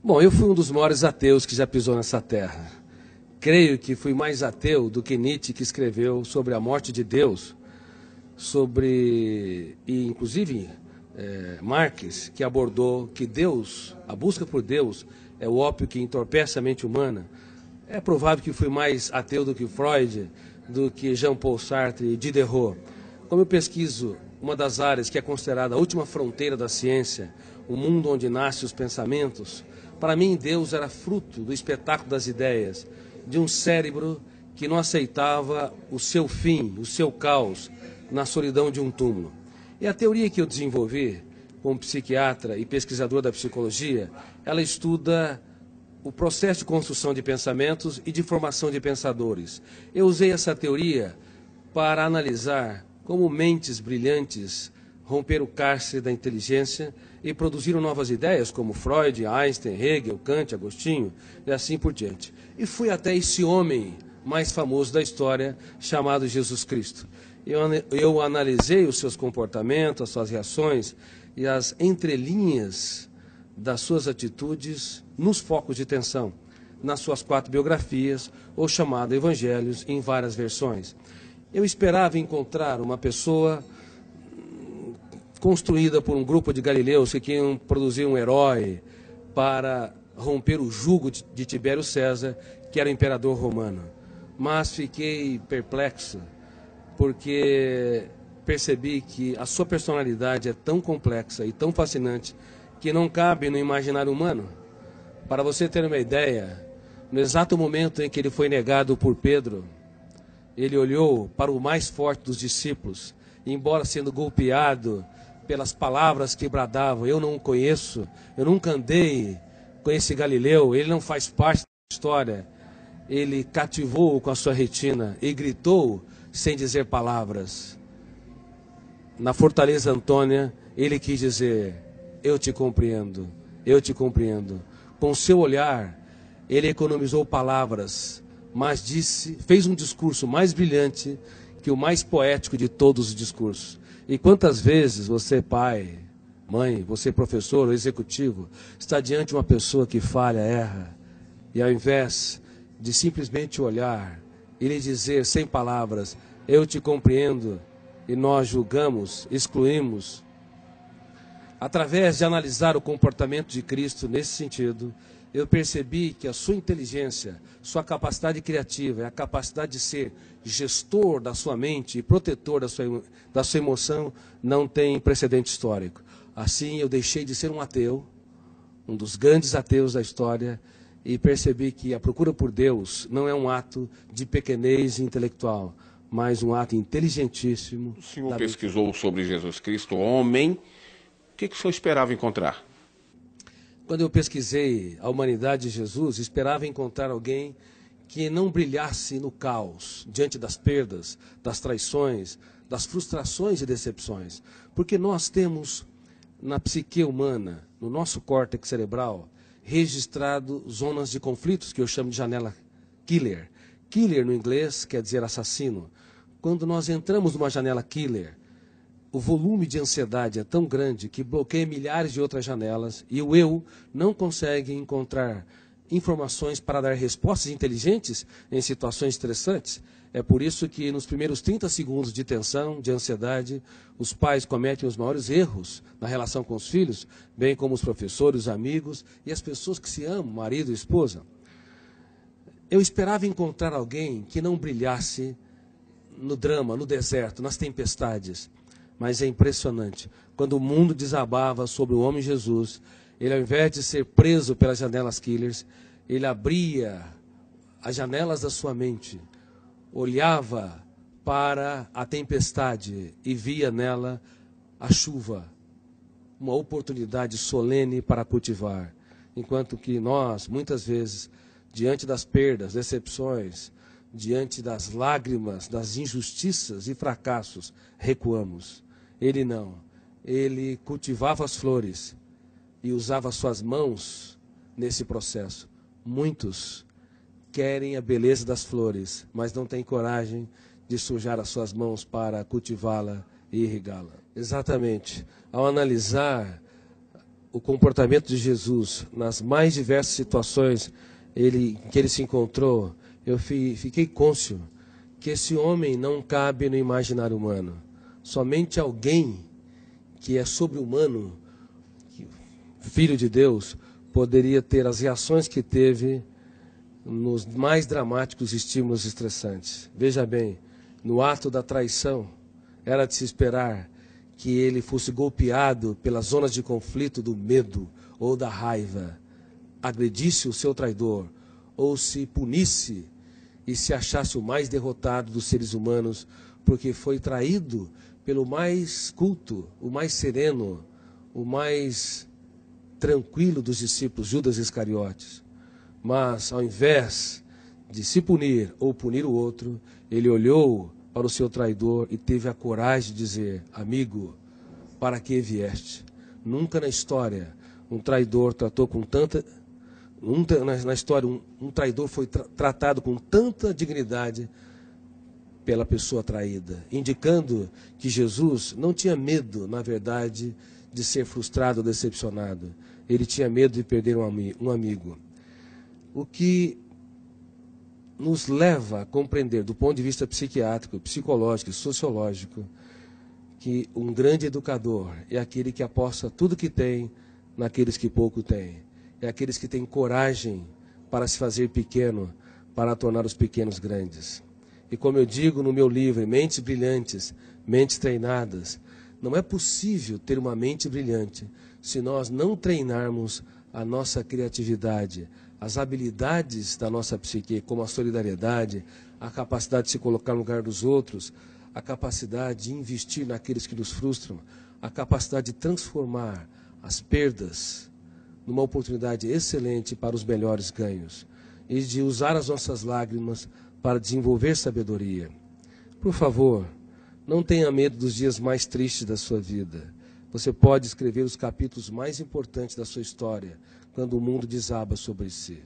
Bom, eu fui um dos maiores ateus que já pisou nessa terra. Creio que fui mais ateu do que Nietzsche, que escreveu sobre a morte de Deus, e inclusive Marx, que abordou que Deus, a busca por Deus, é o ópio que entorpece a mente humana. É provável que fui mais ateu do que Freud, do que Jean-Paul Sartre e Diderot. Como eu pesquiso uma das áreas que é considerada a última fronteira da ciência, o mundo onde nascem os pensamentos, para mim Deus era fruto do espetáculo das ideias, de um cérebro que não aceitava o seu fim, o seu caos, na solidão de um túmulo. E a teoria que eu desenvolvi como psiquiatra e pesquisador da psicologia, ela estuda o processo de construção de pensamentos e de formação de pensadores. Eu usei essa teoria para analisar como mentes brilhantes romperam o cárcere da inteligência e produziram novas ideias, como Freud, Einstein, Hegel, Kant, Agostinho e assim por diante. E fui até esse homem mais famoso da história, chamado Jesus Cristo. Eu analisei os seus comportamentos, as suas reações e as entrelinhas das suas atitudes nos focos de tensão, nas suas 4 biografias, ou chamado Evangelhos, em várias versões. Eu esperava encontrar uma pessoa construída por um grupo de galileus que queriam produzir um herói para romper o jugo de Tibério César, que era o imperador romano. Mas fiquei perplexo, porque percebi que a sua personalidade é tão complexa e tão fascinante que não cabe no imaginário humano. Para você ter uma ideia, no exato momento em que ele foi negado por Pedro, ele olhou para o mais forte dos discípulos, e embora sendo golpeado pelas palavras que bradavam, eu não o conheço, eu nunca andei com esse Galileu, ele não faz parte da história, ele cativou-o com a sua retina e gritou sem dizer palavras. Na Fortaleza Antônia, ele quis dizer: eu te compreendo, eu te compreendo. Com seu olhar, ele economizou palavras, mas fez um discurso mais brilhante que o mais poético de todos os discursos. E quantas vezes você, pai, mãe, você, professor ou executivo, está diante de uma pessoa que falha, erra, e ao invés de simplesmente olhar e lhe dizer sem palavras: eu te compreendo, e nós julgamos, excluímos. Através de analisar o comportamento de Cristo nesse sentido, eu percebi que a sua inteligência, sua capacidade criativa, a capacidade de ser gestor da sua mente e protetor da sua emoção não tem precedente histórico. Assim, eu deixei de ser um ateu, um dos grandes ateus da história, e percebi que a procura por Deus não é um ato de pequenez intelectual, mas um ato inteligentíssimo. O senhor pesquisou sobre Jesus Cristo, homem. O que o senhor esperava encontrar? Quando eu pesquisei a humanidade de Jesus, esperava encontrar alguém que não brilhasse no caos, diante das perdas, das traições, das frustrações e decepções. Porque nós temos na psique humana, no nosso córtex cerebral, registrado zonas de conflitos, que eu chamo de janela killer. Killer no inglês quer dizer assassino. Quando nós entramos numa janela killer, o volume de ansiedade é tão grande que bloqueia milhares de outras janelas e o eu não consegue encontrar informações para dar respostas inteligentes em situações estressantes. É por isso que nos primeiros 30 segundos de tensão, de ansiedade, os pais cometem os maiores erros na relação com os filhos, bem como os professores, os amigos e as pessoas que se amam, marido e esposa. Eu esperava encontrar alguém que não brilhasse no drama, no deserto, nas tempestades. Mas é impressionante, quando o mundo desabava sobre o homem Jesus, ele, ao invés de ser preso pelas janelas killers, ele abria as janelas da sua mente, olhava para a tempestade e via nela a chuva, uma oportunidade solene para cultivar. Enquanto que nós, muitas vezes, diante das perdas, decepções, diante das lágrimas, das injustiças e fracassos, recuamos. Ele não. Ele cultivava as flores e usava suas mãos nesse processo. Muitos querem a beleza das flores, mas não têm coragem de sujar as suas mãos para cultivá-la e irrigá-la. Exatamente. Ao analisar o comportamento de Jesus nas mais diversas situações em que ele se encontrou, eu fiquei cônscio que esse homem não cabe no imaginário humano. Somente alguém que é sobre-humano, filho de Deus, poderia ter as reações que teve nos mais dramáticos estímulos estressantes. Veja bem, no ato da traição, era de se esperar que ele fosse golpeado pelas zonas de conflito do medo ou da raiva, agredisse o seu traidor, ou se punisse e se achasse o mais derrotado dos seres humanos, porque foi traído pelo mais culto, o mais sereno, o mais tranquilo dos discípulos, Judas Iscariotes. Mas, ao invés de se punir ou punir o outro, ele olhou para o seu traidor e teve a coragem de dizer: amigo, para que vieste? Nunca na história um traidor tratou com tanta... Na história, um traidor foi tratado com tanta dignidade pela pessoa traída, indicando que Jesus não tinha medo, na verdade, de ser frustrado ou decepcionado. Ele tinha medo de perder um amigo. O que nos leva a compreender, do ponto de vista psiquiátrico, psicológico e sociológico, que um grande educador é aquele que aposta tudo que tem naqueles que pouco têm. É aqueles que têm coragem para se fazer pequeno, para tornar os pequenos grandes. E como eu digo no meu livro, Mentes Brilhantes, Mentes Treinadas, não é possível ter uma mente brilhante se nós não treinarmos a nossa criatividade, as habilidades da nossa psique, como a solidariedade, a capacidade de se colocar no lugar dos outros, a capacidade de investir naqueles que nos frustram, a capacidade de transformar as perdas numa oportunidade excelente para os melhores ganhos e de usar as nossas lágrimas para desenvolver sabedoria. Por favor, não tenha medo dos dias mais tristes da sua vida. Você pode escrever os capítulos mais importantes da sua história quando o mundo desaba sobre si.